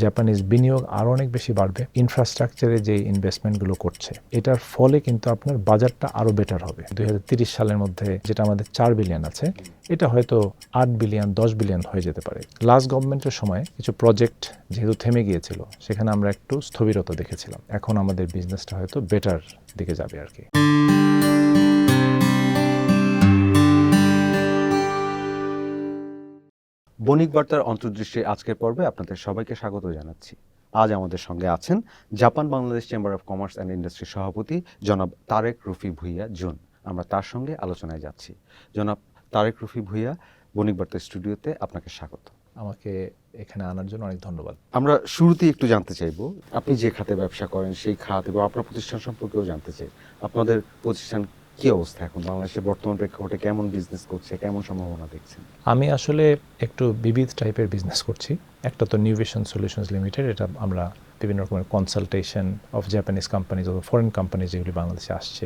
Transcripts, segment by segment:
Japanese বিনিয়োগ আরও অনেক বেশি বাড়বে, ইনফ্রাস্ট্রাকচারে যে ইনভেস্টমেন্টগুলো করছে এটার ফলে কিন্তু আপনার বাজারটা আরও বেটার হবে। 2030 সালের মধ্যে যেটা আমাদের 4 বিলিয়ন আছে এটা হয়তো 8 বিলিয়ন 10 বিলিয়ন হয়ে যেতে পারে। লাস্ট গভর্নমেন্টের সময় কিছু প্রজেক্ট যেহেতু থেমে গিয়েছিল সেখানে আমরা একটু স্থবিরতা দেখেছিলাম। এখন আমাদের বিজনেসটা হয়তো বেটার দিকে যাবে আর কি। বণিক বার্তার অন্তর্দৃষ্টির আজকের পর্বে আপনাদের সবাইকে স্বাগত জানাচ্ছি। আজ আমাদের সঙ্গে আছেন Japan Bangladesh chamber of commerce and industry সভাপতি জনাব তারেক রফি ভূঁইয়া জুন। আমরা তার সঙ্গে আলোচনায় যাচ্ছি। জনাব তারেক রফি ভূঁইয়া, বণিক বার্তার স্টুডিওতে আপনাকে স্বাগত। আমাকে এখানে আনার জন্য অনেক ধন্যবাদ। আমরা শুরুতেই একটু জানতে চাইব, আপনি যে খাতে ব্যবসা করেন সেই খাত এবং আপনার প্রতিষ্ঠান সম্পর্কেও জানতে চাই। আপনাদের প্রতিষ্ঠান কি অবস্থা এখন, বাংলাদেশের বর্তমান প্রেক্ষাপটে কেমন বিজনেস করছে, কেমন সম্ভাবনা দেখছেন? আমি আসলে একটু বিবিধ টাইপের বিজনেস করছি। একটা তো নিউভিশন সলিউশনস লিমিটেড, এটা আমরা বিভিন্ন রকমের কনসালটেশন অফ জাপানিজ কোম্পানিজ অথবা ফরেন কোম্পানিজ যেগুলি বাংলাদেশে আসছে।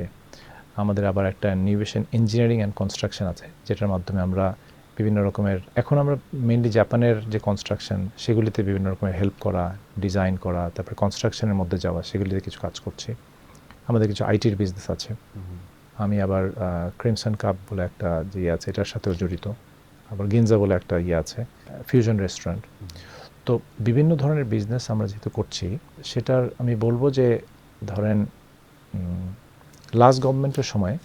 আমাদের আবার একটা নিউভিশন ইঞ্জিনিয়ারিং অ্যান্ড কনস্ট্রাকশন আছে, যেটার মাধ্যমে আমরা বিভিন্ন রকমের, এখন আমরা মেইনলি জাপানের যে কনস্ট্রাকশন সেগুলিতে বিভিন্ন রকমের হেল্প করা, ডিজাইন করা, তারপরে কনস্ট্রাকশনের মধ্যে যাওয়া, সেগুলিতে কিছু কাজ করছি। আমাদের কিছু আইটির বিজনেস আছে। আমি আবার ক্রিমসন কাপ বলে একটা যে আছে এটার সাথেও জড়িত। আবার গিনজা বলে একটা আছে, ফিউশন রেস্টুরেন্ট। তো বিভিন্ন ধরনের বিজনেস আমরা যেহেতু করছি, সেটার আমি বলবো যে ধরেন লাস্ট গভর্নমেন্টের সময়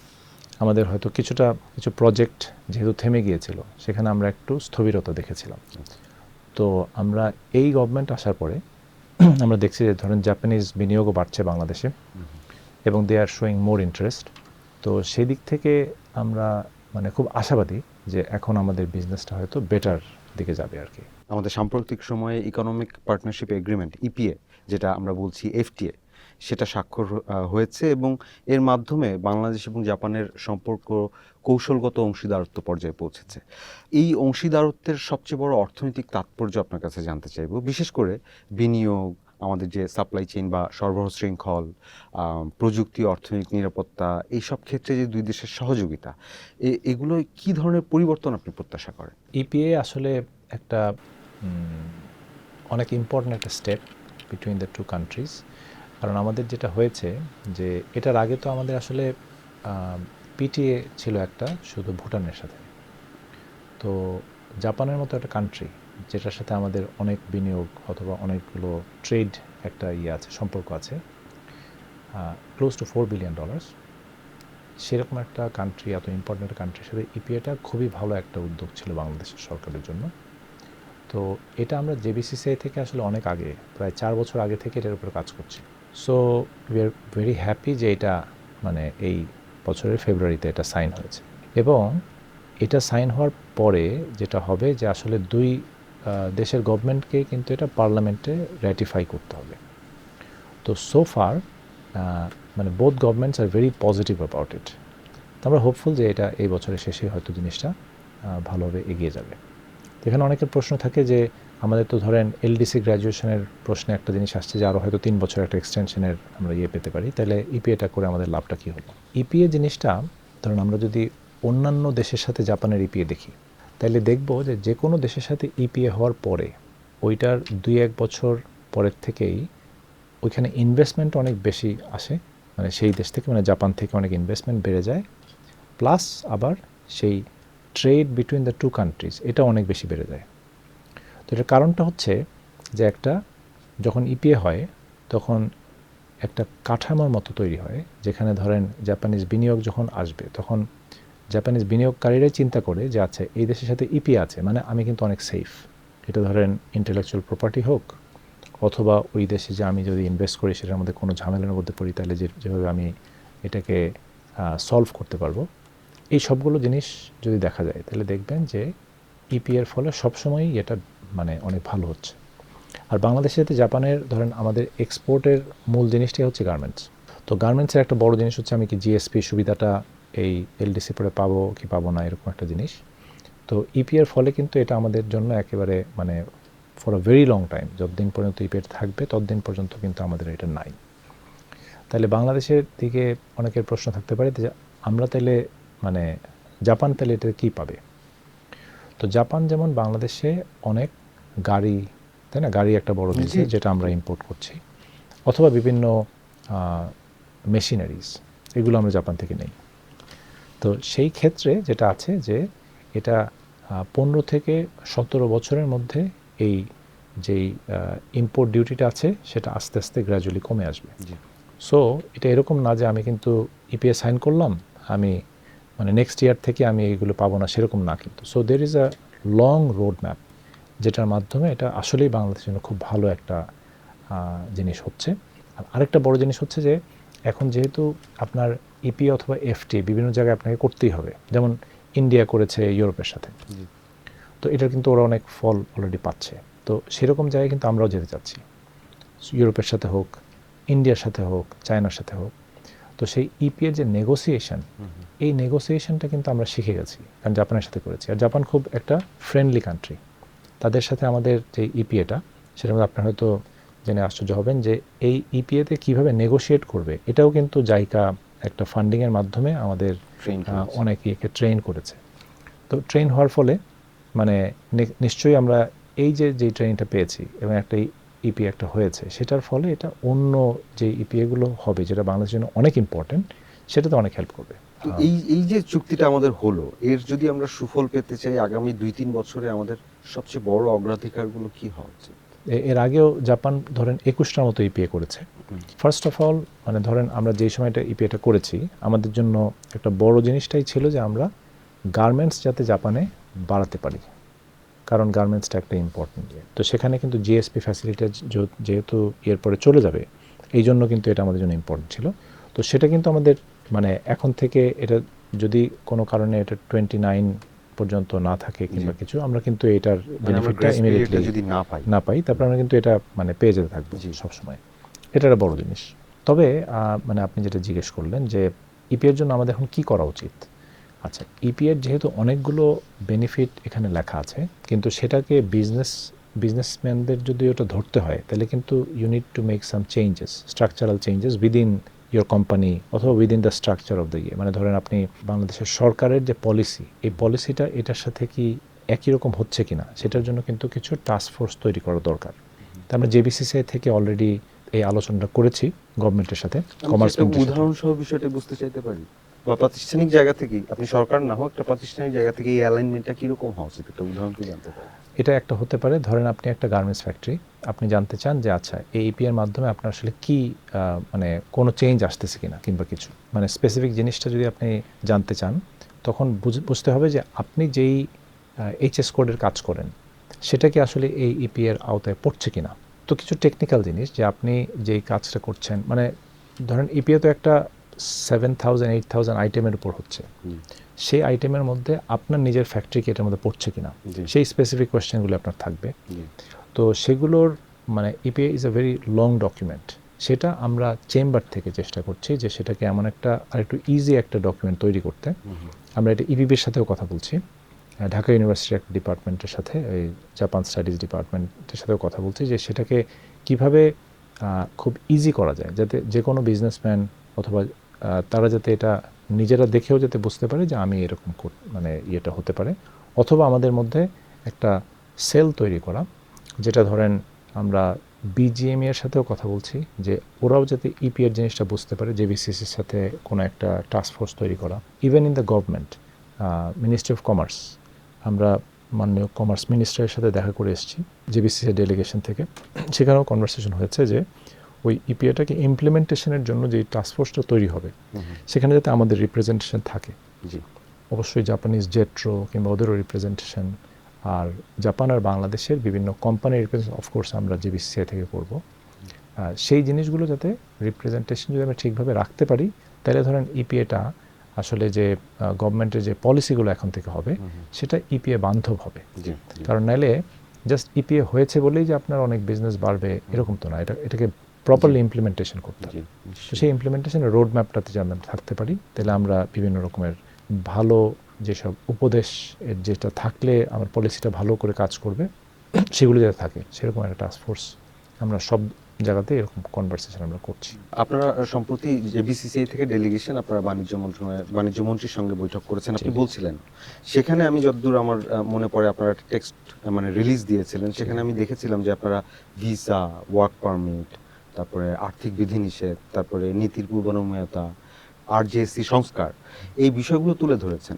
আমাদের হয়তো কিছু প্রজেক্ট যেহেতু থেমে গিয়েছিল সেখানে আমরা একটু স্থবিরতা দেখেছিলাম। তো আমরা এই গভর্নমেন্ট আসার পরে আমরা দেখছি যে ধরেন জাপানিজ বিনিয়োগও বাড়ছে বাংলাদেশে এবং দে আর শোয়িং মোর ইন্টারেস্ট। তো সেই দিক থেকে আমরা মানে খুব আশাবাদী যে এখন আমাদের বিজনেসটা হয়তো বেটার দিকে যাবে আর কি। আমাদের সাম্প্রতিক সময়ে ইকোনমিক পার্টনারশিপ এগ্রিমেন্ট ইপিএ, যেটা আমরা বলছি এফটিএ, সেটা স্বাক্ষর হয়েছে এবং এর মাধ্যমে বাংলাদেশ এবং জাপানের সম্পর্ক কৌশলগত অংশীদারত্ব পর্যায়ে পৌঁছেছে। এই অংশীদারত্বের সবচেয়ে বড় অর্থনৈতিক তাৎপর্য আপনার কাছে জানতে চাইব, বিশেষ করে বিনিয়োগ, আমাদের যে সাপ্লাই চেইন বা সরবরাহ শৃঙ্খল, প্রযুক্তি, অর্থনৈতিক নিরাপত্তা, এইসব ক্ষেত্রে যে দুই দেশের সহযোগিতা, এগুলো কী ধরনের পরিবর্তন আপনি প্রত্যাশা করেন? ইপিএ আসলে একটা অনেক ইম্পর্ট্যান্ট একটা step between the two countries. কারণ আমাদের যেটা হয়েছে যে এটার আগে তো আমাদের আসলে পিটিএ ছিল একটা শুধু ভুটানের সাথে। তো জাপানের মতো একটা কান্ট্রি যেটার সাথে আমাদের অনেক বিনিয়োগ অথবা অনেকগুলো ট্রেড একটা আছে, সম্পর্ক আছে, ক্লোজ টু $4 বিলিয়ন, সেরকম একটা কান্ট্রি, এত ইম্পর্টেন্ট একটা কান্ট্রির সাথে ইপিএটা খুবই ভালো একটা উদ্যোগ ছিল বাংলাদেশের সরকারের জন্য। তো এটা আমরা জেবিসিসিআই থেকে আসলে অনেক আগে, প্রায় 4 বছর আগে থেকে এটার উপরে কাজ করছি। So we are very happy যে এটা মানে এই বছরের ফেব্রুয়ারিতে এটা সাইন হয়েছে। এবং এটা সাইন হওয়ার পরে যেটা হবে যে আসলে দুই দেশের গভর্নমেন্টকে কিন্তু এটা পার্লামেন্টে র্যাটিফাই করতে হবে। তো সো ফার মানে বোথ গভর্নমেন্টস আর ভেরি পজিটিভ অ্যাবাউট ইট। তো আমরা হোপফুল যে এটা এই বছরের শেষে হয়তো জিনিসটা ভালোভাবে এগিয়ে যাবে। এখানে অনেকের প্রশ্ন থাকে যে আমাদের তো ধরেন এলডিসি গ্র্যাজুয়েশনের প্রশ্নে একটা জিনিস আসছে যে আরও হয়তো 3 বছর একটা এক্সটেনশনের আমরা পেতে পারি, তাহলে ইপিএটা করে আমাদের লাভটা কী হলো? ইপিএ জিনিসটা ধরুন আমরা যদি অন্যান্য দেশের সাথে জাপানের ইপিএ দেখি, তাহলে দেখব যে যে কোনো দেশের সাথে ইপিএ হওয়ার পরে ওইটার 2-1 বছর পরের থেকেই ওইখানে ইনভেস্টমেন্ট অনেক বেশি আসে, মানে সেই দেশ থেকে, মানে জাপান থেকে অনেক ইনভেস্টমেন্ট বেড়ে যায়, প্লাস আবার সেই trade between the two countries এটা অনেক বেশি বেড়ে যায়। তো এটার কারণটা হচ্ছে যে একটা যখন ইপিএ হয় তখন একটা কাঠামোর মতো তৈরি হয়, যেখানে ধরেন জাপানিজ বিনিয়োগ যখন আসবে তখন জাপানিজ বিনিয়োগকারীরাই চিন্তা করে যে আচ্ছা এই দেশের সাথে ইপিএ আছে মানে আমি কিন্তু অনেক সেফ। এটা ধরেন ইন্টেলেকচুয়াল প্রপার্টি হোক অথবা ওই দেশে যে আমি যদি ইনভেস্ট করি সেটার মধ্যে কোনো ঝামেলার মধ্যে পড়ি তাহলে যেভাবে আমি এটাকে সলভ করতে পারবো, এই সবগুলো জিনিস যদি দেখা যায় তাহলে দেখবেন যে ইপিএর ফলে সবসময়ই এটা মানে অনেক ভালো হচ্ছে। আর বাংলাদেশের সাথে জাপানের ধরেন আমাদের এক্সপোর্টের মূল জিনিসটাই হচ্ছে গার্মেন্টস। তো গার্মেন্টসের একটা বড় জিনিস হচ্ছে আমি কি জিএসপি সুবিধাটা এই এলডিসি পরে পাবো কি পাবো না, এরকম একটা জিনিস। তো ইপিএর ফলে কিন্তু এটা আমাদের জন্য একেবারে মানে for a very long time, যতদিন পর্যন্ত ইপিএ থাকবে ততদিন পর্যন্ত কিন্তু আমাদের এটা নাই। তাহলে বাংলাদেশের দিকে অনেকের প্রশ্ন থাকতে পারে যে আমরা তাহলে মানে জাপান তাহলে এটা কী পাবে? তো জাপান যেমন বাংলাদেশে অনেক গাড়ি, তাই না? গাড়ি একটা বড় বিজনেস যেটা আমরা ইম্পোর্ট করছি, অথবা বিভিন্ন মেশিনারিজ, এগুলো আমরা জাপান থেকে নেই। তো সেই ক্ষেত্রে যেটা আছে যে এটা 15 থেকে 17 বছরের মধ্যে এই যেই ইম্পোর্ট ডিউটিটা আছে সেটা আস্তে আস্তে গ্র্যাজুয়ালি কমে আসবে। সো এটা এরকম না যে আমি কিন্তু ইপিএ সাইন করলাম, আমি মানে নেক্সট ইয়ার থেকে আমি এইগুলো পাবো না, সেরকম না কিন্তু। So there is a long road map, যেটার মাধ্যমে এটা আসলেই বাংলাদেশের জন্য খুব ভালো একটা জিনিস হচ্ছে। আর আরেকটা বড় জিনিস হচ্ছে যে এখন যেহেতু আপনার ইপি অথবা এফটি বিভিন্ন জায়গায় আপনাকে করতেই হবে, যেমন ইন্ডিয়া করেছে ইউরোপের সাথে, তো এটার কিন্তু ওরা অনেক ফল অলরেডি পাচ্ছে। তো সেরকম জায়গায় কিন্তু আমরাও যেতে চাচ্ছি, ইউরোপের সাথে হোক, ইন্ডিয়ার সাথে হোক, চায়নার সাথে হোক। তো সেই ইপি এর যে নেগোসিয়েশন, এই নেগোসিয়েশনটা কিন্তু আমরা শিখে গেছি, কারণ জাপানের সাথে করেছি। আর জাপান খুব একটা ফ্রেন্ডলি কান্ট্রি, তাদের সাথে আমাদের যে ইপিএটা, সেটার মধ্যে আপনার হয়তো জেনে আশ্চর্য হবেন যে এই ইপিএতে কীভাবে নেগোশিয়েট করবে, এটাও কিন্তু জাইকা একটা ফান্ডিংয়ের মাধ্যমে আমাদের অনেক ইয়েকে ট্রেন করেছে। তো ট্রেন হওয়ার ফলে মানে নিশ্চয়ই আমরা এই যে ট্রেনিংটা পেয়েছি এবং একটা ইপি একটা হয়েছে, সেটার ফলে এটা অন্য যে ইপিএগুলো হবে, যেটা বাংলাদেশের জন্য অনেক ইম্পর্টেন্ট, সেটাতে অনেক হেল্প করবে। এই যে চুক্তিটা আমাদের হলো, এর যদি আমরা সুফল পেতে চাই আগামী 2-3 বছরে আমাদের সবচেয়ে বড় অগ্রাধিকারগুলো কি হওয়া উচিত? এর আগেও জাপান ধরেন 21টার মতো ইপিএ করেছে। ফার্স্ট অফ অল মানে ধরেন আমরা যেই সময়টা ইপিএটা করেছি, আমাদের জন্য একটা বড় জিনিসটাই ছিল যে আমরা গার্মেন্টস যাতে জাপানে বাড়াতে পারি, কারণ গার্মেন্টসটা একটা ইম্পর্টেন্ট ইয়ে। তো সেখানে কিন্তু জিএসপি ফ্যাসিলিটি যেহেতু এরপরে চলে যাবে, এই জন্য কিন্তু এটা আমাদের জন্য ইম্পর্টেন্ট ছিল। তো সেটা কিন্তু আমাদের মানে এখন থেকে এটা যদি কোনো কারণে এটা 29 পর্যন্ত না থাকে কিংবা কিছু, আমরা কিন্তু এটার বেনিফিটটা ইমিডিয়েটলি যদি না পাই তারপর আমরা কিন্তু এটা মানে পেয়ে যেতে থাকবো সবসময়। এটা একটা বড় জিনিস। তবে মানে আপনি যেটা জিজ্ঞেস করলেন যে ইপিএর জন্য আমাদের এখন কি করা উচিত। আচ্ছা, ইপিএর যেহেতু অনেকগুলো বেনিফিট এখানে লেখা আছে, কিন্তু সেটাকে বিজনেসম্যানদের যদি ওটা ধরতে হয়, তাহলে কিন্তু you need to make some changes, structural changes within your company অথবা within the structure of the ইয়ে। মানে ধরেন আপনি বাংলাদেশের সরকারের যে পলিসি, এই পলিসিটা এটার সাথে কি একই রকম হচ্ছে কিনা, সেটার জন্য কিন্তু কিছু টাস্ক ফোর্স তৈরি করা দরকার। তা আমরা জেবিসিসিআই থেকে অলরেডি এই আলোচনাটা করেছি গভর্নমেন্টের সাথে। কমার্স উদাহরণ সহ বিষয়টা বুঝতে চাইতে পারি, বা প্রাতিষ্ঠানিক জায়গা থেকে, আপনি সরকার না হোক, একটা প্রাতিষ্ঠানিক জায়গা থেকে এই অ্যালাইনমেন্টটা কিরকম হওয়া উচিত, একটা উদাহরণ কি জানতে পারি? এটা একটা হতে পারে, ধরেন আপনি একটা গার্মেন্টস ফ্যাক্টরি, আপনি জানতে চান যে আচ্ছা এই ইপি এর মাধ্যমে আপনার আসলে কি মানে কোনো চেঞ্জ আসতেছে কিনা কিংবা কিছু, মানে স্পেসিফিক জিনিসটা যদি আপনি জানতে চান, তখন বুঝতে হবে যে আপনি যেই এইচএস কোডের কাজ করেন সেটা কি আসলে এই ইপি এর আওতায় পড়ছে কিনা। তো কিছু টেকনিক্যাল জিনিস যে আপনি যেই কাজটা করছেন, মানে ধরেন ইপিএ তো একটা 7,000-8,000 আইটেমের উপর হচ্ছে, সেই আইটেমের মধ্যে আপনার নিজের ফ্যাক্টরি কি এটার মধ্যে পড়ছে কিনা, সেই স্পেসিফিক কোয়েশ্চেনগুলো আপনার থাকবে। তো সেগুলোর মানে EPA is a very long document, সেটা আমরা চেম্বার থেকে চেষ্টা করছি যে সেটাকে এমন একটা আরেকটু ইজি একটা ডকুমেন্ট তৈরি করতে। আমরা এটা ইপিবির সাথেও কথা বলছি, ঢাকা ইউনিভার্সিটির একটা ডিপার্টমেন্টের সাথে, এই জাপান স্টাডিজ ডিপার্টমেন্টের সাথেও কথা বলছি যে সেটাকে কিভাবে খুব ইজি করা যায়, যাতে যে কোনো বিজনেসম্যান অথবা তারা যাতে এটা নিজেরা দেখেও যাতে বুঝতে পারে যে আমি এরকম মানে ইয়েটা হতে পারে। অথবা আমাদের মধ্যে একটা সেল তৈরি করা, যেটা ধরেন আমরা বিজিএমই এর সাথেও কথা বলছি যে ওরাও যাতে ইপি এর জিনিসটা বুঝতে পারে, জেবিসিসির সাথে কোনো একটা টাস্ক ফোর্স তৈরি করা। Even in the government, ministry of commerce, আমরা মাননীয় কমার্স মিনিস্টারের সাথে দেখা করে এসেছি জেবিসিসি ডেলিগেশন থেকে, সেখানেও কনভারসেশন হয়েছে যে ওই ইপিএটাকে ইমপ্লিমেন্টেশনের জন্য যে টাস্কফোর্সটা তৈরি হবে, সেখানে যাতে আমাদের রিপ্রেজেন্টেশন থাকে। অবশ্যই জাপানিজ জেট্রো কিংবা ওদেরও রিপ্রেজেন্টেশন, আর জাপান আর বাংলাদেশের বিভিন্ন কোম্পানির রিপ্রেজেন্টেশন অফকোর্স আমরা জেবিসিসিআই থেকে করব। সেই জিনিসগুলো যাতে রিপ্রেজেন্টেশন যদি আমরা ঠিকভাবে রাখতে পারি, তাহলে ধরেন ইপিএটা আসলে যে গভর্নমেন্টের যে পলিসিগুলো এখন থেকে হবে, সেটা ইপিএ বান্ধব হবে। কারণ নাইলে জাস্ট ইপিএ হয়েছে বলেই যে আপনার অনেক বিজনেস বাড়বে এরকম তো না, এটাকে প্রপারলি ইমপ্লিমেন্টেশন করতে হবে। তো সেই ইমপ্লিমেন্টেশনের রোড ম্যাপটাতে যদি আমরা থাকতে পারি, তাহলে আমরা বিভিন্ন রকমের ভালো যেসব উপদেশ যেটা থাকলে আমার পলিসিটা ভালো করে কাজ করবে, সেগুলো যাতে থাকে, সেরকম একটা টাস্ক ফোর্স আমরা সব জায়গাতে এরকম কনভারসেশন আমরা করছি। আপনারা সম্প্রতি যে বিসিসিআই থেকে ডেলিগেশন আপনারা বাণিজ্য মন্ত্রীর সঙ্গে বৈঠক করেছেন আপনি বলছিলেন, সেখানে আমি যতদূর আমার মনে পড়ে আপনারা একটা টেক্সট মানে রিলিজ দিয়েছিলেন, সেখানে আমি দেখেছিলাম যে আপনারা ভিসা, ওয়ার্ক পারমিট, তারপরে আর্থিক বিধিনিষেধ, তারপরে নীতির পূর্বানুমেয়তা, আরজেএসসি সংস্কার, এই বিষয়গুলো তুলে ধরেছেন।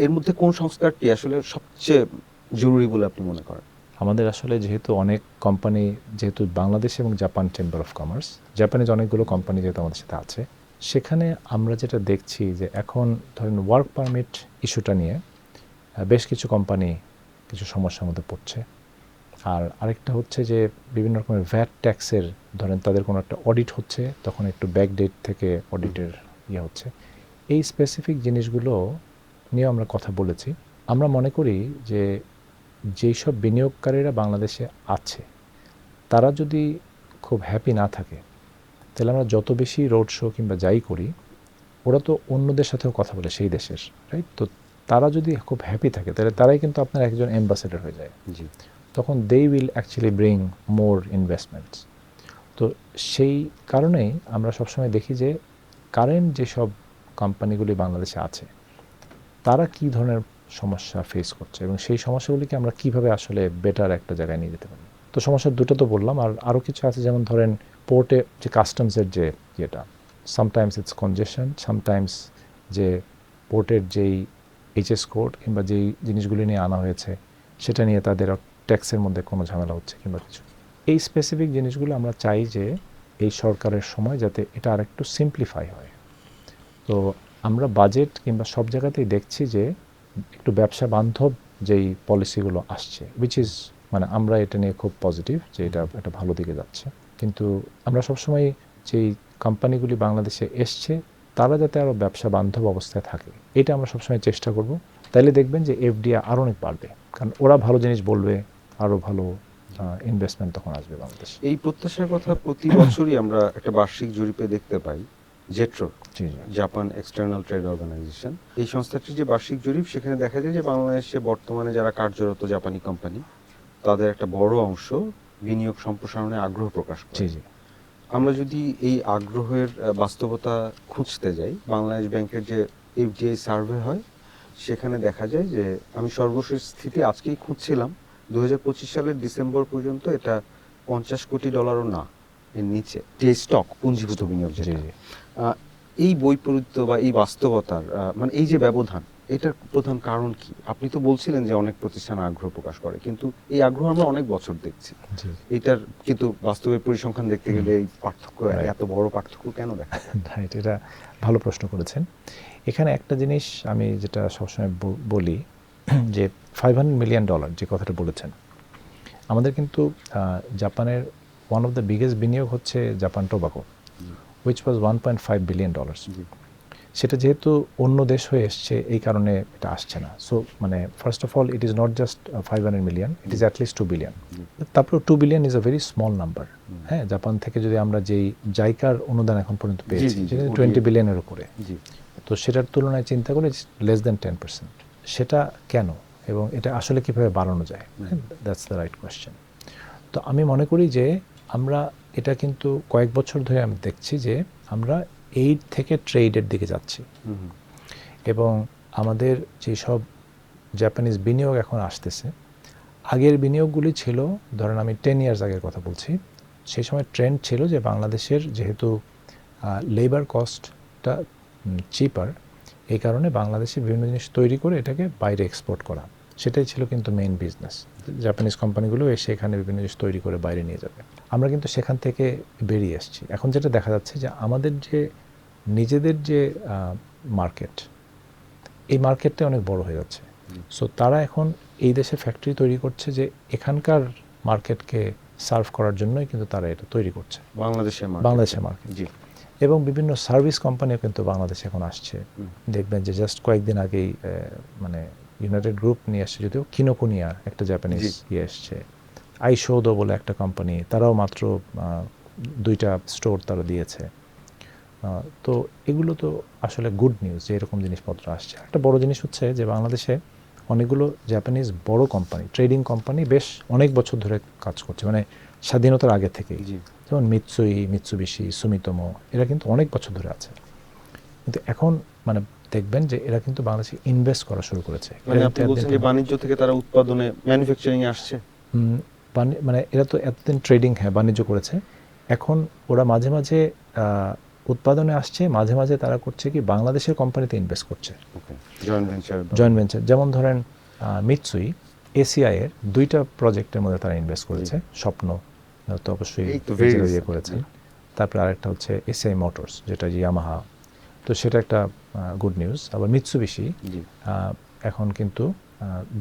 এর মধ্যে কোন সংস্কারটি আসলে সবচেয়ে জরুরি বলে আপনি মনে করেন? আমাদের আসলে যেহেতু অনেক কোম্পানি, যেহেতু বাংলাদেশ এবং Japan chamber of commerce, Japanese অনেকগুলো কোম্পানি যেহেতু আমাদের সাথে আছে, সেখানে আমরা যেটা দেখছি যে এখন ধরেন ওয়ার্ক পারমিট ইস্যুটা নিয়ে বেশ কিছু কোম্পানি কিছু সমস্যার মধ্যে পড়ছে। আর আরেকটা হচ্ছে যে বিভিন্ন রকমের ভ্যাট ট্যাক্সের, ধরেন তাদের কোনো একটা অডিট হচ্ছে, তখন একটু ব্যাকডেট থেকে অডিটের হচ্ছে। এই স্পেসিফিক জিনিসগুলো নিয়ে আমরা কথা বলেছি। আমরা মনে করি যে যেই সব বিনিয়োগকারীরা বাংলাদেশে আছে তারা যদি খুব হ্যাপি না থাকে, তাহলে আমরা যত বেশি রোড শো কিংবা যাই করি, ওরা তো অন্যদের সাথেও কথা বলে সেই দেশের, রাইট? তো তারা যদি খুব হ্যাপি থাকে তাহলে তারাই কিন্তু আপনার একজন অ্যাম্বাসেডর হয়ে যায়। জি, তখন they will actually bring more investments. তো সেই কারণেই আমরা সবসময় দেখি যে কারেন্ট যেসব কোম্পানিগুলি বাংলাদেশে আছে তারা কী ধরনের সমস্যা ফেস করছে এবং সেই সমস্যাগুলিকে আমরা কীভাবে আসলে বেটার একটা জায়গায় নিয়ে যেতে পারি। তো সমস্যা দুটো তো বললাম, আর আরও কিছু আছে, যেমন ধরেন পোর্টে যে কাস্টমসের যে ইয়েটা, সামটাইমস ইটস কনজেশন, সামটাইমস যে পোর্টের যেই এইচএস কোড কিংবা যেই জিনিসগুলি নিয়ে আনা হয়েছে সেটা নিয়ে তাদের ট্যাক্সের মধ্যে কোনো ঝামেলা হচ্ছে কিংবা কিছু। এই স্পেসিফিক জিনিসগুলো আমরা চাই যে এই সরকারের সময় যাতে এটা আরেকটু সিম্পলিফাই হয়। তো আমরা বাজেট কিংবা সব জায়গাতেই দেখছি যে একটু ব্যবসা বান্ধব যেই পলিসিগুলো আসছে, উইচ ইজ মানে আমরা এটা নিয়ে খুব পজিটিভ যে এটা একটা ভালো দিকে যাচ্ছে। কিন্তু আমরা সবসময় যেই কোম্পানিগুলি বাংলাদেশে এসছে তারা যাতে আরও ব্যবসা বান্ধব অবস্থায় থাকে, এটা আমরা সবসময় চেষ্টা করব। তাইলে দেখবেন যে এফডিআই আরও অনেক বাড়বে, কারণ ওরা ভালো জিনিস বলবে, আরও ভালো ইনভেস্টমেন্ট তখন আসবে বাংলাদেশ। এই প্রত্যাশার কথা প্রতি বছরই আমরা একটা বার্ষিক জরিপে দেখতে পাই। JETRO, Japan external trade organization, এই সংস্থাটির যে বার্ষিক জরিপ, সেখানে দেখা যায় যে বাংলাদেশে বর্তমানে যারা কার্যরত জাপানি কোম্পানি তাদের একটা বড় অংশ বিনিয়োগ সম্প্রসারণে আগ্রহ প্রকাশ করে। আমরা যদি এই আগ্রহের বাস্তবতা খুঁজতে যাই, বাংলাদেশ ব্যাংকের যে এফডিআই সার্ভে হয় সেখানে দেখা যায় যে, আমি সর্বশেষ স্থিতি আজকেই খুঁজছিলাম, 2025 সালের ডিসেম্বর পর্যন্ত এটা $50 কোটি না, এর নিচে যে স্টক পুঞ্জীভূত বিনিয়োগ যেটা। এই বৈপরীত্য বা এই বাস্তবতার মানে এই যে ব্যবধান, এটার প্রধান কারণ কি? আপনি তো বলছিলেন যে অনেক প্রতিষ্ঠান আগ্রহ প্রকাশ করে, কিন্তু এই আগ্রহ আমরা অনেক বছর দেখছি, এটার কিন্তু বাস্তবের পরিসংখ্যান দেখতে গেলে এই পার্থক্য, এত বড় পার্থক্য কেন দেখা যায়? রাইট, এটা ভালো প্রশ্ন করেছেন। এখানে একটা জিনিস আমি যেটা সবসময় বলি যে $500 মিলিয়ন যে কথাটা বলেছেন, আমাদের কিন্তু জাপানের ওয়ান অফ দ্য বিগেস্ট বিনিয়োগ হচ্ছে Japan tobacco, which was $1.5 billion. সেটা যেহেতু অন্য দেশ হয়ে এসছে এই কারণে এটা আসছে না। সো মানে first of all it is not just 500 million, it is at least 2 billion. তারপরে 2 billion is a very small number. হ্যাঁ, জাপান থেকে যদি আমরা যেই জাইকার অনুদান এখন পর্যন্ত পেয়েছি সেটা 20 বিলিয়নের উপরে, তো সেটার তুলনায় চিন্তা করি লেস দেন 10%। সেটা কেন এবং এটা আসলে কীভাবে বাড়ানো যায়, দ্যাটস দ্য রাইট কোয়েশ্চেন। তো আমি মনে করি যে আমরা এটা কিন্তু কয়েক বছর ধরে আমি দেখছি যে আমরা এইড থেকে ট্রেডের দিকে যাচ্ছি এবং আমাদের যেসব জাপানিজ বিনিয়োগ এখন আসতেছে, আগের বিনিয়োগগুলি ছিল, ধরেন আমি 10 ইয়ার্স আগের কথা বলছি, সেই সময় ট্রেন্ড ছিল যে বাংলাদেশের যেহেতু লেবার কস্টটা চিপার, এই কারণে বাংলাদেশে বিভিন্ন জিনিস তৈরি করে এটাকে বাইরে এক্সপোর্ট করা, সেটাই ছিল কিন্তু মেইন বিজনেস। জাপানিজ কোম্পানিগুলো এসে এখানে বিভিন্ন জিনিস তৈরি করে বাইরে নিয়ে যাবে। আমরা কিন্তু সেখান থেকে বেরিয়ে এসেছি। এখন যেটা দেখা যাচ্ছে যে আমাদের যে নিজেদের যে মার্কেট, এই মার্কেটটা অনেক বড় হয়ে যাচ্ছে। সো তারা এখন এই দেশে ফ্যাক্টরি তৈরি করছে যে এখানকার মার্কেটকে সার্ভ করার জন্যই কিন্তু তারা এটা তৈরি করছে, বাংলাদেশের মার্কেট। এবং বিভিন্ন সার্ভিস কোম্পানিও কিন্তু বাংলাদেশে এখন আসছে। দেখবেন যে জাস্ট কয়েকদিন আগেই মানে ইউনাইটেড গ্রুপ নিয়ে আসছে, যদিও কিনোকুনিয়া একটা জাপানিজ এসছে, আইশোদো বলে একটা কোম্পানি, তারাও মাত্র 2টা স্টোর তারা দিয়েছে। তো এগুলো তো আসলে গুড নিউজ যে এরকম জিনিসপত্র আসছে। একটা বড় জিনিস হচ্ছে যে বাংলাদেশে অনেকগুলো জাপানিজ বড় কোম্পানি, ট্রেডিং কোম্পানি বেশ অনেক বছর ধরে কাজ করছে, মানে স্বাধীনতার আগে থেকেই। জি যেমন মিৎসুবিশি, সুমিতোমো, এরা কিন্তু অনেক বছর ধরে আছে। কিন্তু এখন মানে দেখবেন যে এরা কিন্তু বাংলাদেশে ইনভেস্ট করা শুরু করেছে। মানে আপনি বলছেন যে বাণিজ্য থেকে তারা উৎপাদনে ম্যানুফ্যাকচারিং এ আসছে। মানে এরা তো এতদিন ট্রেডিং, হ্যাঁ, বাণিজ্য করেছে। এখন ওরা মাঝে মাঝে উৎপাদনে আসছে, মাঝে মাঝে তারা করছে কি বাংলাদেশের কোম্পানিতে ইনভেস্ট করছে, ওকে, জয়েন্ট ভেঞ্চার। Joint venture. যেমন ধরেন মিৎসুই এসিআই এর 2টা প্রজেক্টের মধ্যে তারা ইনভেস্ট করেছে। স্বপ্ন তো অবশ্যই এই তো very নিজেরা recent, করেছেন। তারপরে আরেকটা হচ্ছে এসিআই মোটরস, যেটা ইয়ামাহা, তো সেটা একটা গুড নিউজ। আবার মিৎসুবিশি জি এখন কিন্তু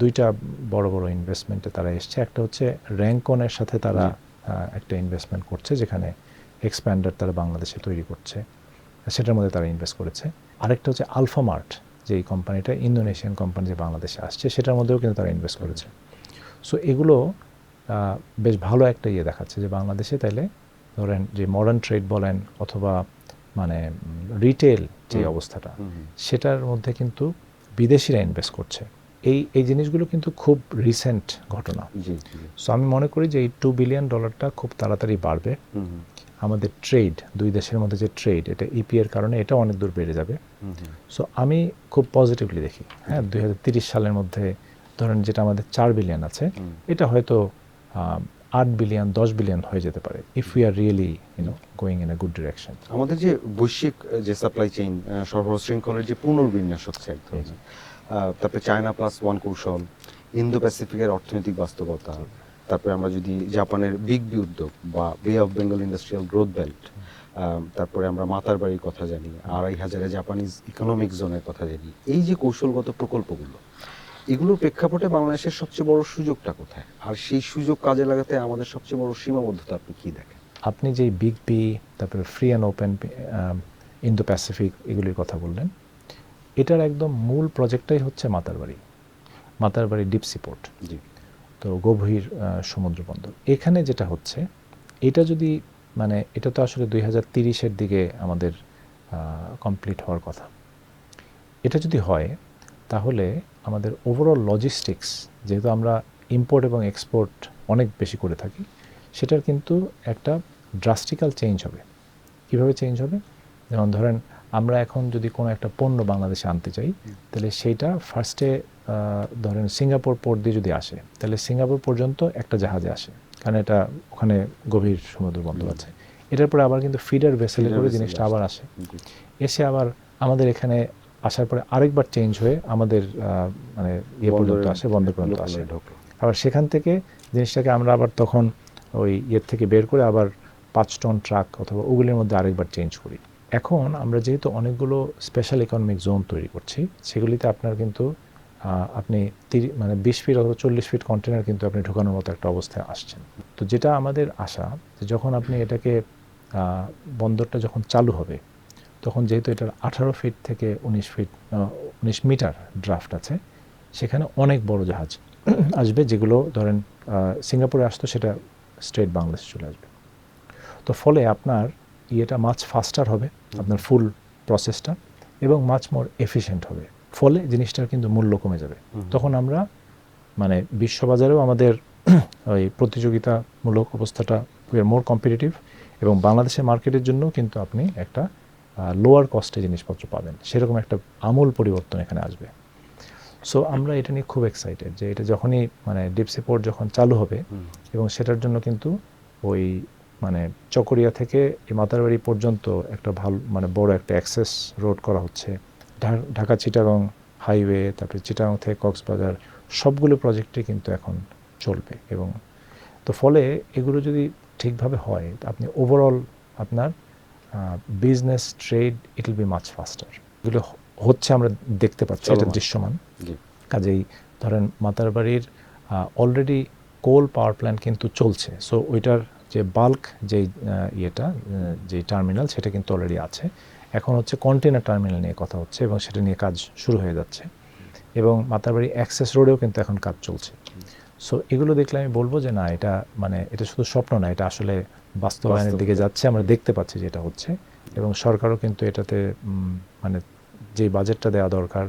2টা বড় বড় ইনভেস্টমেন্টে তারা এসছে। একটা হচ্ছে র্যাঙ্কনের সাথে তারা একটা ইনভেস্টমেন্ট করছে, যেখানে এক্সপ্যান্ডার তারা বাংলাদেশে তৈরি করছে, সেটার মধ্যে তারা ইনভেস্ট করেছে। আরেকটা হচ্ছে আলফামার্ট, যে এই কোম্পানিটা ইন্দোনেশিয়ান কোম্পানি, যে বাংলাদেশে আসছে, সেটার মধ্যেও কিন্তু তারা ইনভেস্ট করেছে। সো এগুলো বেশ ভালো একটা ইয়ে দেখাচ্ছে যে বাংলাদেশে তাইলে ধরেন যে মডার্ন ট্রেড বলেন অথবা মানে রিটেল যে অবস্থাটা, সেটার মধ্যে কিন্তু বিদেশিরা ইনভেস্ট করছে। এই জিনিসগুলো কিন্তু খুব রিসেন্ট ঘটনা। জি সো আমি মনে করি যে এই $2 বিলিয়ন খুব তাড়াতাড়ি বাড়বে। আমাদের ট্রেড, দুই দেশের মধ্যে যে ট্রেড, এটা ইপি এর কারণে এটা অনেক দূর বেড়ে যাবে। সো আমি খুব পজিটিভলি দেখি। হ্যাঁ, 2030 সালের মধ্যে ধরেন যেটা আমাদের 4 বিলিয়ন আছে, এটা হয়তো 8 বিলিয়ন 10 বিলিয়ন হয়ে যেতে পারে, if we are really going in a good direction. আমাদের যে বৈশ্বিক যে সাপ্লাই চেইন সরবরাহ শৃঙ্খলের যে পুনর্বিন্যাস হচ্ছে একদম, তারপরে চায়না প্লাস ওয়ান কৌশল, ইন্দো প্যাসিফিকের অর্থনৈতিক বাস্তবতা, তারপরে আমরা যদি জাপানের বিগ উদ্যোগ বা বে of Bengal industrial growth belt, তারপরে আমরা মাতারবাড়ির কথা জানি, 2,500 জাপানিজ ইকোনমিক জোনের কথা জানি, এই যে কৌশলগত প্রকল্পগুলো, এগুলোর প্রেক্ষাপটে বাংলাদেশের সবচেয়ে বড় সুযোগটা কোথায়, আর সেই সুযোগ কাজে লাগাতে আমাদের সবচেয়ে বড় সীমাবদ্ধতা আপনি কি দেখেন? আপনি যে বিগ পি, তারপরে free and open Indo Pacific, এগুলির কথা বললেন, এটার একদম মূল প্রজেক্টটাই হচ্ছে মাতারবাড়ি ডিপ সিপোর্ট, তো গভীর সমুদ্র বন্দর। এখানে যেটা হচ্ছে, এটা যদি মানে এটা তো আসলে 2030-এর দিকে আমাদের কমপ্লিট হওয়ার কথা। এটা যদি হয় তাহলে আমাদের ওভারঅল লজিস্টিক্স, যেহেতু আমরা ইম্পোর্ট এবং এক্সপোর্ট অনেক বেশি করে থাকি, সেটার কিন্তু একটা ড্রাস্টিক্যাল চেঞ্জ হবে। কীভাবে চেঞ্জ হবে? যেমন ধরেন আমরা এখন যদি কোনো একটা পণ্য বাংলাদেশে আনতে চাই, তাহলে সেইটা ফার্স্টে ধরেন সিঙ্গাপুর পোর্ট দিয়ে যদি আসে, তাহলে সিঙ্গাপুর পর্যন্ত একটা জাহাজে আসে, কারণ এটা ওখানে গভীর সমুদ্র বন্দর আছে। এটার পরে আবার কিন্তু ফিডার ভেসেলে করে জিনিসটা আবার আসে, এসে আবার আমাদের এখানে আসার পরে আরেকবার চেঞ্জ হয়ে আমাদের মানে ইয়ে পর্যন্ত আসে, বন্দর পর্যন্ত আসে। আবার সেখান থেকে জিনিসটাকে আমরা আবার তখন ওই ইয়ের থেকে বের করে আবার 5 টন ট্রাক অথবা ওগুলির মধ্যে আরেকবার চেঞ্জ করি। এখন আমরা যেহেতু অনেকগুলো স্পেশাল ইকোনমিক জোন তৈরি করছি, সেগুলিতে আপনার কিন্তু আপনি মানে 20 ফিট অথবা 40 ফিট কন্টেনার কিন্তু আপনি ঢোকানোর মতো একটা অবস্থায় আসছেন। তো যেটা আমাদের আশা, যে যখন আপনি এটাকে বন্দরটা যখন চালু হবে, তখন যেহেতু এটার 18 ফিট থেকে 19 মিটার ড্রাফট আছে, সেখানে অনেক বড় জাহাজ আসবে, যেগুলো ধরেন সিঙ্গাপুরে আসতো, সেটা স্ট্রেট বাংলাদেশে চলে আসবে। তো ফলে আপনার ইয়েটা মাছ ফাস্টার হবে, আপনার ফুল প্রসেসটা, এবং মাছ মোর এফিশিয়েন্ট হবে। ফলে জিনিসটার কিন্তু মূল্য কমে যাবে। তখন আমরা মানে বিশ্ববাজারেও আমাদের ওই প্রতিযোগিতামূলক অবস্থাটা, উই আর মোর কম্পিটিটিভ, এবং বাংলাদেশের মার্কেটের জন্য কিন্তু আপনি একটা লোয়ার কস্টে জিনিসপত্র পাবেন। সেরকম একটা আমূল পরিবর্তন এখানে আসবে। সো আমরা এটা নিয়ে খুব এক্সাইটেড যে এটা যখনই মানে ডিপ সিপোর্ট যখন চালু হবে, এবং সেটার জন্য কিন্তু ওই মানে চকরিয়া থেকে এই মাতারবাড়ি পর্যন্ত একটা ভালো মানে বড় একটা অ্যাক্সেস রোড করা হচ্ছে, ঢাকা চিটাগং হাইওয়ে, তারপরে চিটাগং থেকে কক্সবাজার, সবগুলো প্রজেক্টই কিন্তু এখন চলবে। এবং তো ফলে এগুলো যদি ঠিকভাবে হয়, আপনি ওভারঅল আপনার business trade it will be much ফাস্টার। এগুলো হচ্ছে, আমরা দেখতে পাচ্ছি, এটা দৃশ্যমান। কাজেই ধরেন মাতারবাড়ির অলরেডি কোল পাওয়ার প্ল্যান্ট কিন্তু চলছে। সো ওইটার যে বাল্ক যে ইয়েটা, যে টার্মিনাল, সেটা কিন্তু অলরেডি আছে। এখন হচ্ছে কন্টেনার টার্মিনাল নিয়ে কথা হচ্ছে, এবং সেটা নিয়ে কাজ শুরু হয়ে যাচ্ছে। এবং মাতারবাড়ি অ্যাক্সেস রোডেও কিন্তু এখন কাজ চলছে। সো এগুলো দেখলে আমি বলবো যে না, এটা মানে এটা শুধু স্বপ্ন না, এটা আসলে বাস্তবায়নের দিকে যাচ্ছে। আমরা দেখতে পাচ্ছি যে এটা হচ্ছে, এবং সরকারও কিন্তু এটাতে মানে যে বাজেটটা দেওয়া দরকার,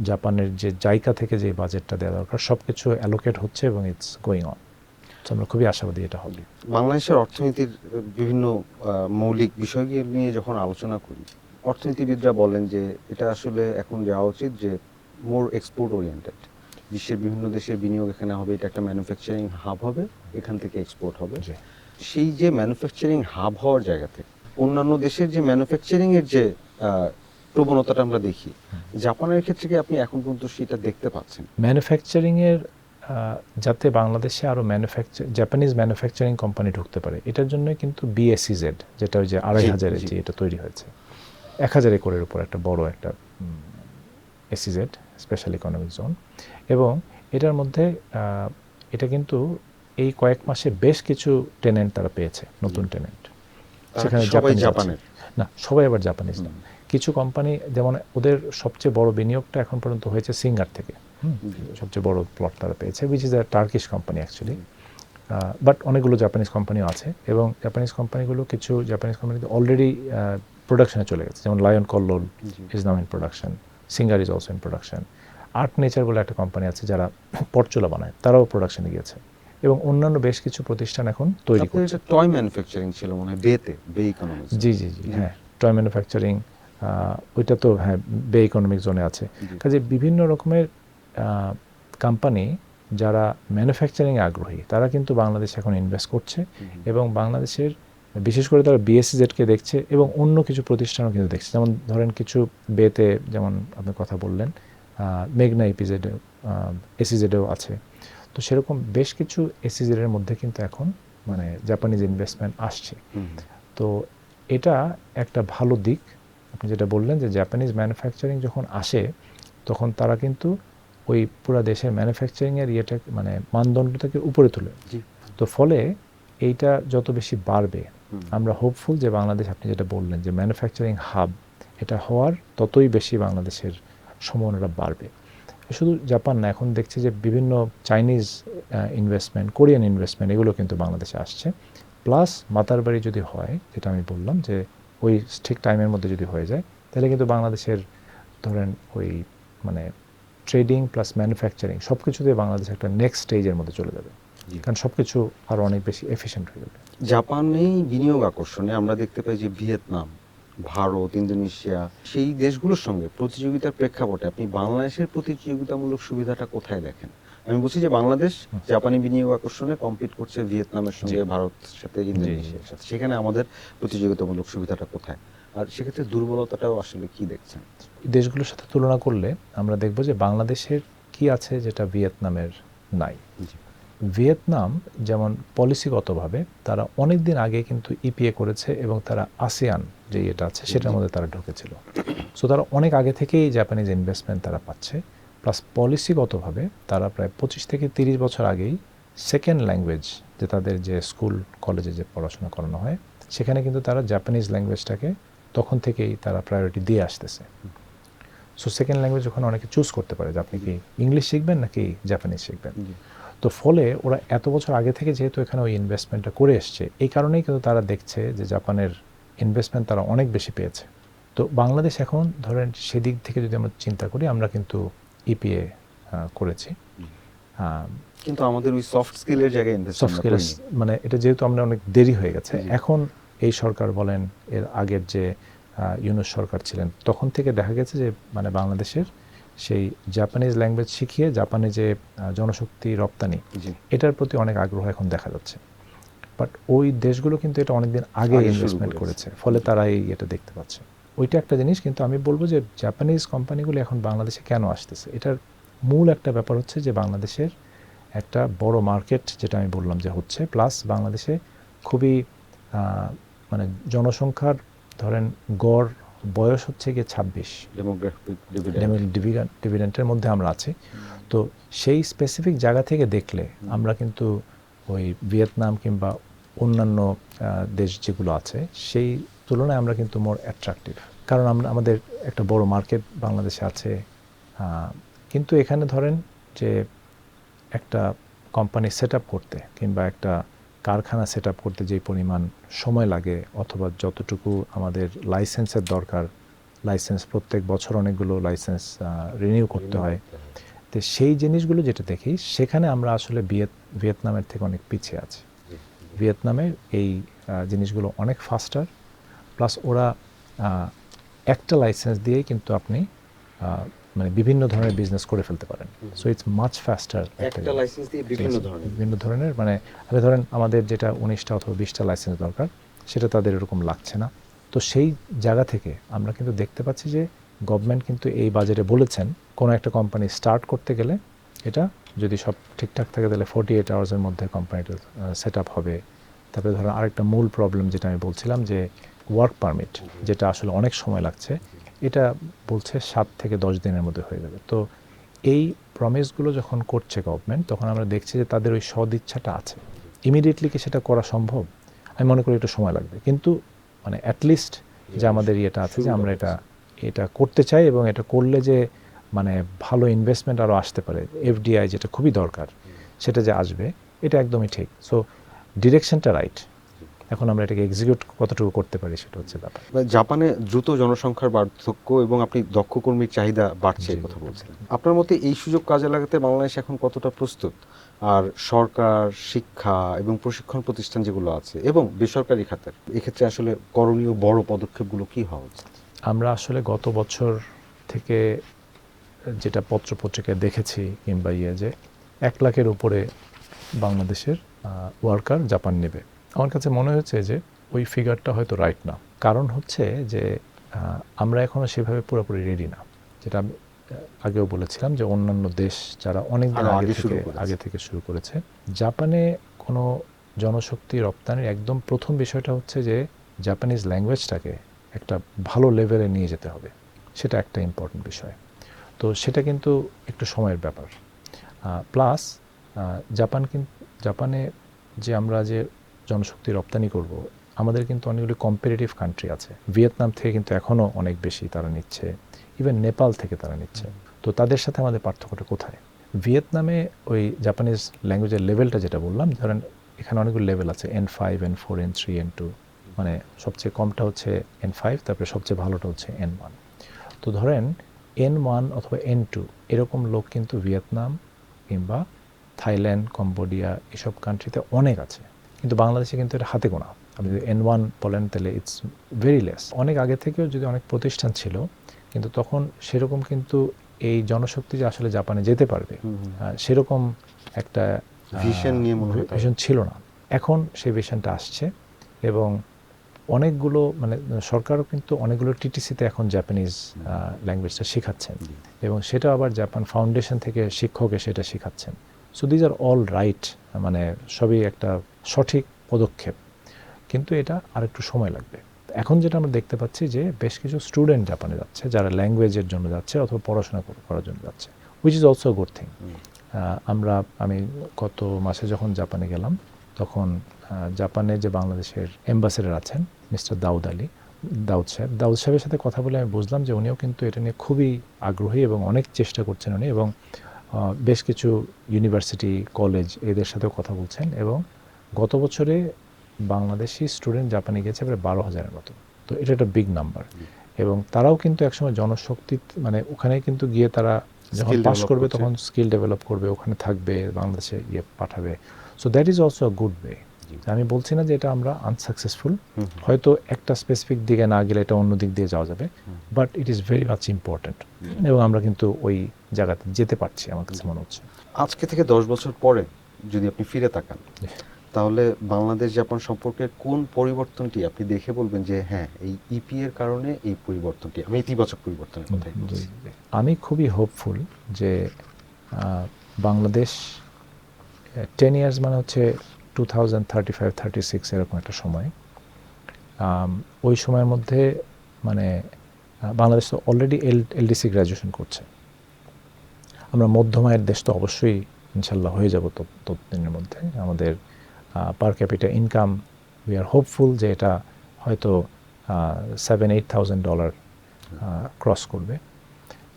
জাপানের যে জাইকা থেকে যে বাজেটটা দেওয়া দরকার, সব কিছু অ্যালোকেট হচ্ছে এবং ইটস গোয়িং অন। তো আমরা খুবই আশাবাদী এটা হবে। বাংলাদেশের অর্থনীতির বিভিন্ন মৌলিক বিষয়গুলো নিয়ে যখন আলোচনা করি, অর্থনীতিবিদরা বলেন যে এটা আসলে এখন যাওয়া উচিত যে মোর এক্সপোর্ট ওরিয়েন্টেড। বিশ্বের বিভিন্ন দেশের বিনিয়োগ এখানে হবে, এটা একটা ম্যানুফ্যাকচারিং হাব হবে, এখান থেকে এক্সপোর্ট হবে। জি। সেই যে ম্যানুফ্যাকচারিং হাব হওয়ার জায়গা থেকে অন্যান্য দেশের যে ম্যানুফ্যাকচারিং এর যে প্রবণতাটা আমরা দেখি, জাপানের ক্ষেত্রে কি আপনি এখন পর্যন্ত সেটা দেখতে পাচ্ছেন? ম্যানুফ্যাকচারিংয়ের যাতে বাংলাদেশে আরও জাপানিজ ম্যানুফ্যাকচারিং কোম্পানি ঢুকতে পারে, এটার জন্য কিন্তু বিএসইজেড, যেটা ওই যে 2,500 যে এটা তৈরি হয়েছে, 1,000 একরের উপর একটা বড় একটা এসইজেড, স্পেশাল ইকোনমিক জোন। এবং এটার মধ্যে এটা কিন্তু এই কয়েক মাসে বেশ কিছু টেনেন্ট তারা পেয়েছে, নতুন টেনেন্ট। সেখানে সবাই জাপানিজ জাপানের? না, সবাই আবার জাপানিজ না। কিছু কোম্পানি, যেমন ওদের সবচেয়ে বড় বিনিয়োগটা এখন পর্যন্ত হয়েছে সিঙ্গার থেকে, সবচেয়ে বড় প্লট তারা পেয়েছে, which is a Turkish company actually. But অনেকগুলো জাপানিজ কোম্পানিও আছে, এবং জাপানিজ কোম্পানিগুলো, কিছু জাপানিজ কোম্পানি অলরেডি প্রোডাকশনে চলে গেছে, যেমন lion Kallol is now in production, singer is also in production. Art nature বলে একটা কোম্পানি আছে যারা পরচুলা বানায়, তারাও প্রোডাকশনে গিয়েছে, এবং অন্যান্য বেশ কিছু প্রতিষ্ঠান এখন তৈরি করছে। টয় ম্যানুফ্যাকচারিং ছিল মনে হয় বে ইকোনমিক্স। জি জি জি, হ্যাঁ, টয় ম্যানুফ্যাকচারিং, ওইটা তো হ্যাঁ বে ইকোনমিক জোনে আছে। কাজে বিভিন্ন রকমের কোম্পানি যারা ম্যানুফ্যাকচারিংয়ে আগ্রহী, তারা কিন্তু বাংলাদেশে এখন ইনভেস্ট করছে, এবং বাংলাদেশের বিশেষ করে তারা বিএসইজেডকে দেখছে, এবং অন্য কিছু প্রতিষ্ঠানও কিন্তু দেখছে। যেমন ধরেন কিছু বেতে, যেমন আপনি কথা বললেন, মেঘনা ইপিজেডেও, এসইজেডেও আছে। তো সেরকম বেশ কিছু এসইজেডের মধ্যে কিন্তু এখন মানে জাপানিজ ইনভেস্টমেন্ট আসছে। তো এটা একটা ভালো দিক। আপনি যেটা বললেন যে জাপানিজ ম্যানুফ্যাকচারিং যখন আসে, তখন তারা কিন্তু ওই পুরো দেশের ম্যানুফ্যাকচারিংয়ের ইয়েটা মানে মানদণ্ডটাকে উপরে তোলে। তো ফলে এইটা যত বেশি বাড়বে, আমরা হোপফুল যে বাংলাদেশ, আপনি যেটা বললেন যে ম্যানুফ্যাকচারিং হাব, এটা হওয়ার ততই বেশি বাংলাদেশের সম্ভাবনাটা বাড়বে। শুধু জাপান না, এখন দেখছি যে বিভিন্ন চাইনিজ ইনভেস্টমেন্ট, কোরিয়ান ইনভেস্টমেন্ট, এগুলো কিন্তু বাংলাদেশে আসছে। প্লাস মাতার বাড়ি যদি হয়, যেটা আমি বললাম যে ওই ঠিক টাইমের মধ্যে যদি হয়ে যায়, তাহলে কিন্তু বাংলাদেশের ধরেন ওই মানে ট্রেডিং প্লাস ম্যানুফ্যাকচারিং সব কিছুতে বাংলাদেশ একটা নেক্সট স্টেজের মধ্যে চলে যাবে, কারণ সব কিছু আরও অনেক বেশি এফিশিয়েন্ট হয়ে যাবে। জাপানেই বিনিয়োগ আকর্ষণে আমরা দেখতে পাই যে ভিয়েতনাম, ভারত, ইন্দোনেশিয়া, সেই দেশগুলোর সঙ্গে প্রতিযোগিতার প্রেক্ষাপটে আপনি বাংলাদেশের প্রতিযোগিতামূলক সুবিধাটা কোথায় দেখেন? আমি বলছি যে বাংলাদেশ জাপানি বিনিয়োগ আকর্ষণে কম্পিট করছে ভিয়েতনামের সঙ্গে, ভারতের সাথে, ইন্দোনেশিয়ার সাথে, সেখানে আমাদের প্রতিযোগিতামূলক সুবিধাটা কোথায়, আর সেক্ষেত্রে দুর্বলতাটাও আসলে কি দেখছেন? দেশগুলোর সাথে তুলনা করলে আমরা দেখব যে বাংলাদেশের কি আছে যেটা ভিয়েতনামের নাই। ভিয়েতনাম যেমন পলিসিগতভাবে তারা অনেক দিন আগে কিন্তু ইপিএ করেছে, এবং তারা আসিয়ান যে এটা আছে সেটার মধ্যে তারা ঢুকেছিল। সো তারা অনেক আগে থেকেই জাপানিজ ইনভেস্টমেন্ট তারা পাচ্ছে। প্লাস পলিসিগতভাবে তারা প্রায় 25 থেকে 30 বছর আগেই সেকেন্ড ল্যাঙ্গুয়েজ, যে তাদের যে স্কুল কলেজে যে পড়াশোনা করানো হয়, সেখানে কিন্তু তারা জাপানিজ ল্যাঙ্গুয়েজটাকে তখন থেকেই তারা প্রায়োরিটি দিয়ে আসতেছে। সো সেকেন্ড ল্যাঙ্গুয়েজ ওখানে অনেকে চুজ করতে পারে যে আপনি কি ইংলিশ শিখবেন নাকি জাপানিজ শিখবেন। তো ফলে ওরা এত বছর আগে থেকে যেহেতু এখানে ওই ইনভেস্টমেন্টটা করে এসছে, এই কারণেই কিন্তু তারা দেখছে যে জাপানের ইনভেস্টমেন্ট তারা অনেক বেশি পেয়েছে। তো বাংলাদেশ এখন ধরেন সেদিক থেকে যদি আমরা চিন্তা করি, আমরা কিন্তু ইপিএ করেছি, কিন্তু আমাদের ওই সফট স্কিলের জায়গায় সফট স্কিলস মানে এটা যেহেতু আমরা অনেক দেরি হয়ে গেছে। এখন এই সরকার বলেন, এর আগের যে ইউনূস সরকার ছিলেন, তখন থেকে দেখা গেছে যে মানে বাংলাদেশের সেই জাপানিজ ল্যাঙ্গুয়েজ শিখিয়ে জাপানে যে জনশক্তি রপ্তানি, এটার প্রতি অনেক আগ্রহ এখন দেখা যাচ্ছে। বাট ওই দেশগুলো কিন্তু এটা অনেকদিন আগে ইনভেস্টমেন্ট করেছে, ফলে তারা এটা দেখতে পাচ্ছে। ওইটা একটা জিনিস। কিন্তু আমি বলবো যে জাপানিজ কোম্পানিগুলো এখন বাংলাদেশে কেন আসতেছে, এটার মূল একটা ব্যাপার হচ্ছে যে বাংলাদেশের একটা বড় মার্কেট, যেটা আমি বললাম যে হচ্ছে, প্লাস বাংলাদেশে খুবই মানে জনসংখ্যার ধরেন গড় বয়স হচ্ছে গিয়ে 26, ডিভিডেন্টের মধ্যে আমরা আছি। তো সেই স্পেসিফিক জায়গা থেকে দেখলে আমরা কিন্তু ওই ভিয়েতনাম কিংবা অন্যান্য দেশ যেগুলো আছে সেই তুলনায় আমরা কিন্তু মোর অ্যাট্রাকটিভ, কারণ আমরা আমাদের একটা বড় মার্কেট বাংলাদেশে আছে। কিন্তু এখানে ধরেন যে একটা কোম্পানি সেট আপ করতে কিংবা একটা কারখানা সেট আপ করতে যে পরিমাণ সময় লাগে, অথবা যতটুকু আমাদের লাইসেন্সের দরকার, লাইসেন্স প্রত্যেক বছর অনেকগুলো লাইসেন্স রিনিউ করতে হয়, তো সেই জিনিসগুলো যেটা দেখি সেখানে আমরা আসলে ভিয়েতনামের থেকে অনেক পিছিয়ে আছি। ভিয়েতনামের এই জিনিসগুলো অনেক ফাস্টার, প্লাস ওরা একটা লাইসেন্স দিয়েই কিন্তু আপনি মানে বিভিন্ন ধরনের বিজনেস করে ফেলতে পারেন। So it's much ফাস্টার। একটা লাইসেন্স দিয়ে বিভিন্ন ধরনের মানে আপনি ধরেন আমাদের যেটা 19টা অথবা 20টা লাইসেন্স দরকার, সেটা তাদের এরকম লাগছে না। তো সেই জায়গা থেকে আমরা কিন্তু দেখতে পাচ্ছি যে গভর্নমেন্ট কিন্তু এই বাজেটে বলেছেন কোনো একটা কোম্পানি স্টার্ট করতে গেলে এটা যদি সব ঠিকঠাক থাকে তাহলে 48 আওয়ার্সের মধ্যে কোম্পানিটা সেট আপ হবে। তারপরে ধরুন আরেকটা মূল প্রবলেম যেটা আমি বলছিলাম যে ওয়ার্ক পারমিট, যেটা আসলে অনেক সময় লাগছে, এটা বলছে 7 থেকে 10 দিনের মধ্যে হয়ে যাবে। তো এই প্রমিসগুলো যখন করছে গভর্নমেন্ট, তখন আমরা দেখছি যে তাদের ওই সদিচ্ছাটা আছে। ইমিডিয়েটলি কি সেটা করা সম্ভব? আমি মনে করি একটু সময় লাগবে, কিন্তু মানে অ্যাটলিস্ট যে আমাদের ইয়েটা আছে যে আমরা এটা করতে চাই, এবং এটা করলে যে মানে ভালো ইনভেস্টমেন্ট আরও আসতে পারে, এফডিআই যেটা খুবই দরকার সেটা যে আসবে, এটা একদমই ঠিক। সো ডিরেকশনটা রাইট। এখন আমরা এটাকে এক্সিকিউট কতটুকু করতে পারি সেটা হচ্ছে ব্যাপার। জাপানে দ্রুত জনসংখ্যার বার্ধক্য এবং আপনি দক্ষ কর্মীর চাহিদা বাড়ছে এই কথা বলছিলেন। আপনার মতে এই সুযোগ কাজে লাগাতে বাংলাদেশ এখন কতটা প্রস্তুত? আর সরকার, শিক্ষা এবং প্রশিক্ষণ প্রতিষ্ঠান যেগুলো আছে এবং বেসরকারি খাতের এক্ষেত্রে আসলে করণীয় বড় পদক্ষেপগুলো কি হওয়া উচিত? আমরা আসলে গত বছর থেকে যেটা পত্রপত্রিকায় দেখেছি কিংবা যে 1 লাখের উপরে বাংলাদেশের ওয়ার্কার জাপান নেবে। আমার কাছে মনে হয়েছে যে ওই ফিগারটা হয়তো রাইট না। কারণ হচ্ছে যে আমরা এখনও সেভাবে পুরোপুরি রেডি না। যেটা আমি আগেও বলেছিলাম যে অন্যান্য দেশ যারা অনেক দিন আগে থেকে শুরু করেছে, জাপানে কোনো জনশক্তি রপ্তানির একদম প্রথম বিষয়টা হচ্ছে যে জাপানিজ ল্যাঙ্গুয়েজটাকে একটা ভালো লেভেলে নিয়ে যেতে হবে। সেটা একটা ইম্পর্টেন্ট বিষয়। তো সেটা কিন্তু একটু সময়ের ব্যাপার। প্লাস জাপানে যে আমরা যে জনশক্তি রপ্তানি করব, আমাদের কিন্তু অনেকগুলি কম্পিটিটিভ কান্ট্রি আছে। ভিয়েতনাম থেকে কিন্তু এখনও অনেক বেশি তারা নিচ্ছে, ইভেন নেপাল থেকে তারা নিচ্ছে। তো তাদের সাথে আমাদের পার্থক্যটা কোথায়? ভিয়েতনামে ওই জাপানিজ ল্যাঙ্গুয়েজের লেভেলটা যেটা বললাম, ধরেন এখানে অনেকগুলো লেভেল আছে, N5, N4, N3, N2, মানে সবচেয়ে কমটা হচ্ছে N5, তারপরে সবচেয়ে ভালোটা হচ্ছে N1। তো ধরেন N1 অথবা N2 এরকম লোক কিন্তু ভিয়েতনাম কিংবা থাইল্যান্ড, কম্বোডিয়া এসব কান্ট্রিতে অনেক আছে, কিন্তু বাংলাদেশে কিন্তু এটা হাতে গোনা। আপনি যদি N1 বলেন তাহলে ইটস ভেরি লেস। অনেক আগে থেকেও যদি অনেক প্রতিষ্ঠান ছিল, কিন্তু তখন সেরকম কিন্তু এই জনশক্তি যে আসলে জাপানে যেতে পারবে সেরকম একটা ভিশন ছিল না। এখন সেই ভিশনটা আসছে, এবং অনেকগুলো মানে সরকারও কিন্তু অনেকগুলো টিটিসিতে এখন জাপানিজ ল্যাঙ্গুয়েজটা শেখাচ্ছেন, এবং সেটা আবার জাপান ফাউন্ডেশন থেকে শিক্ষকে সেটা শেখাচ্ছেন। So these are all right, মানে সবই একটা সঠিক পদক্ষেপ, কিন্তু এটা আরেকটু সময় লাগবে। এখন যেটা আমরা দেখতে পাচ্ছি যে বেশ কিছু স্টুডেন্ট জাপানে যাচ্ছে, যারা ল্যাঙ্গুয়েজের জন্য যাচ্ছে অথবা পড়াশোনা করার জন্য যাচ্ছে, which is also good thing. আমি গত মাসে যখন জাপানে গেলাম, তখন জাপানে যে বাংলাদেশের অ্যাম্বাসেডর আছেন মিস্টার দাউদ সাহেবের সাথে কথা বলে আমি বুঝলাম যে উনিও কিন্তু এটা নিয়ে খুবই আগ্রহী এবং অনেক চেষ্টা করছেন উনি, এবং বেশ কিছু ইউনিভার্সিটি, কলেজ এদের সাথেও কথা বলছেন, এবং গত বছরে বাংলাদেশি স্টুডেন্ট জাপানে গেছে প্রায় 12,000-এর মতো। তো এটা একটা বিগ নাম্বার, এবং তারাও কিন্তু একসময় জনশক্তি মানে ওখানে কিন্তু গিয়ে তারা যখন পাস করবে তখন স্কিল ডেভেলপ করবে, ওখানে থাকবে, বাংলাদেশে পাঠাবে। So that is also a good way. আমি বলছি না যে এটা আমরা আনসাকসেসফুল, হয়তো একটা স্পেসিফিক দিকে না গেলে এটা অন্য দিক দিয়ে যাওয়া যাবে, but it is very much important, এবং আমরা কিন্তু ওই জায়গাতে যেতে পারছি আমার কাছে মনে হচ্ছে। আজকে থেকে 10 বছর পরে যদি আপনি ফিরে তাকান, তাহলে বাংলাদেশ জাপান সম্পর্কের কোন পরিবর্তনটি আপনি দেখে বলবেন যে হ্যাঁ এই ইপি এর কারণে এই পরিবর্তনটি, আমি ইতিবাচক পরিবর্তনের কথাই বলছি? আমি খুবই হোপফুল যে বাংলাদেশ 10 ইয়ার্স মানে হচ্ছে 2035-36 এরকম একটা সময়, ওই সময়ের মধ্যে মানে বাংলাদেশ তো অলরেডি এলডিসি গ্র্যাজুয়েশন করছে। আমরা মধ্যমায়ের দেশ তো অবশ্যই ইনশাল্লাহ হয়ে যাব ততদিনের মধ্যে। আমাদের পার capital income we are hopeful যে এটা হয়তো $7,000-8,000 ক্রস করবে।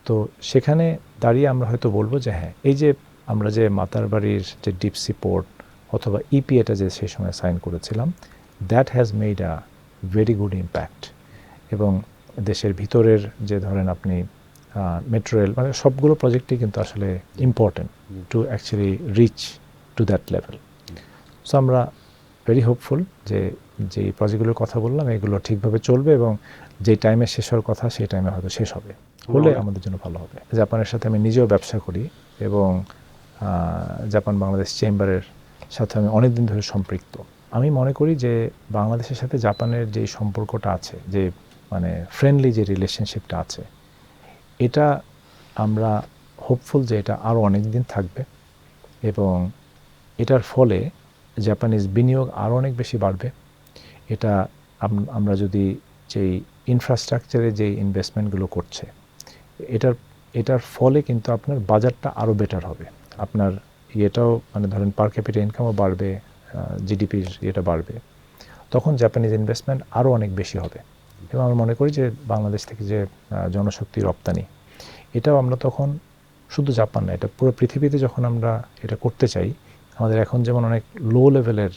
তো সেখানে দাঁড়িয়ে আমরা হয়তো বলবো যে হ্যাঁ, এই যে আমরা যে মাতারবাড়ির যে ডিপসি পোর্ট অথবা ইপিএটা যে সেই সময় সাইন করেছিলাম, that has made a very good impact. এবং দেশের ভিতরের যে ধরেন আপনি মেট্রো রেল, মানে সবগুলো প্রজেক্টই কিন্তু আসলে important to actually rich to that level. So আমরা ভেরি হোপফুল যে যে প্রজেক্টগুলোর কথা বললাম এগুলো ঠিকভাবে চলবে এবং যে টাইমে শেষ হওয়ার কথা সেই টাইমে হয়তো শেষ হবে, হলে আমাদের জন্য ভালো হবে। জাপানের সাথে আমি নিজেও ব্যবসা করি এবং জাপান বাংলাদেশ চেম্বারের সাথে আমি অনেক দিন ধরে সম্পৃক্ত। আমি মনে করি যে বাংলাদেশের সাথে জাপানের যে সম্পর্কটা আছে, যে মানে ফ্রেন্ডলি যে রিলেশনশিপটা আছে, এটা আমরা হোপফুল যে এটা আরও অনেক দিন থাকবে এবং এটার ফলে জাপানিজ বিনিয়োগ আরও অনেক বেশি বাড়বে। এটা আমরা যদি যেই ইনফ্রাস্ট্রাকচারে যেই ইনভেস্টমেন্টগুলো করছে, এটার ফলে কিন্তু আপনার বাজারটা আরও বেটার হবে। আপনার ইয়েটাও মানে ধরেন পার ক্যাপিটা ইনকামও বাড়বে, জিডিপির ইয়েটা বাড়বে, তখন জাপানিজ ইনভেস্টমেন্ট আরও অনেক বেশি হবে। এবং আমরা মনে করি যে বাংলাদেশ থেকে যে জনশক্তি রপ্তানি, এটাও আমরা তখন শুধু জাপান না, এটা পুরো পৃথিবীতে যখন আমরা এটা করতে চাই, আমাদের এখন যেমন অনেক লো লেভেলের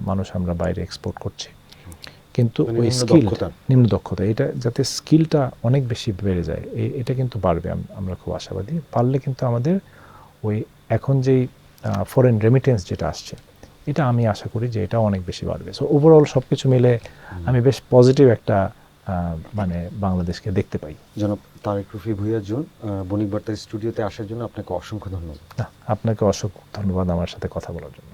মানুষ আমরা বাইরে এক্সপোর্ট করছি, কিন্তু ওই স্কিল, নিম্ন দক্ষতা, এটা যাতে স্কিলটা অনেক বেশি বেড়ে যায়, এটা কিন্তু বাড়বে। আমরা খুব আশাবাদী, পারলে কিন্তু আমাদের ওই এখন যেই ফরেন রেমিটেন্স যেটা আসছে, এটা আমি আশা করি যে এটা অনেক বেশি বাড়বে। সো ওভারঅল সব কিছু মিলে আমি বেশ পজিটিভ একটা মানে বাংলাদেশকে দেখতে পাই। জনাব তারেক রফি ভূঁইয়া জুন, বণিক বার্তা স্টুডিওতে আসার জন্য আপনাকে অসংখ্য ধন্যবাদ। আপনাকে অসংখ্য ধন্যবাদ আমার সাথে কথা বলার জন্য।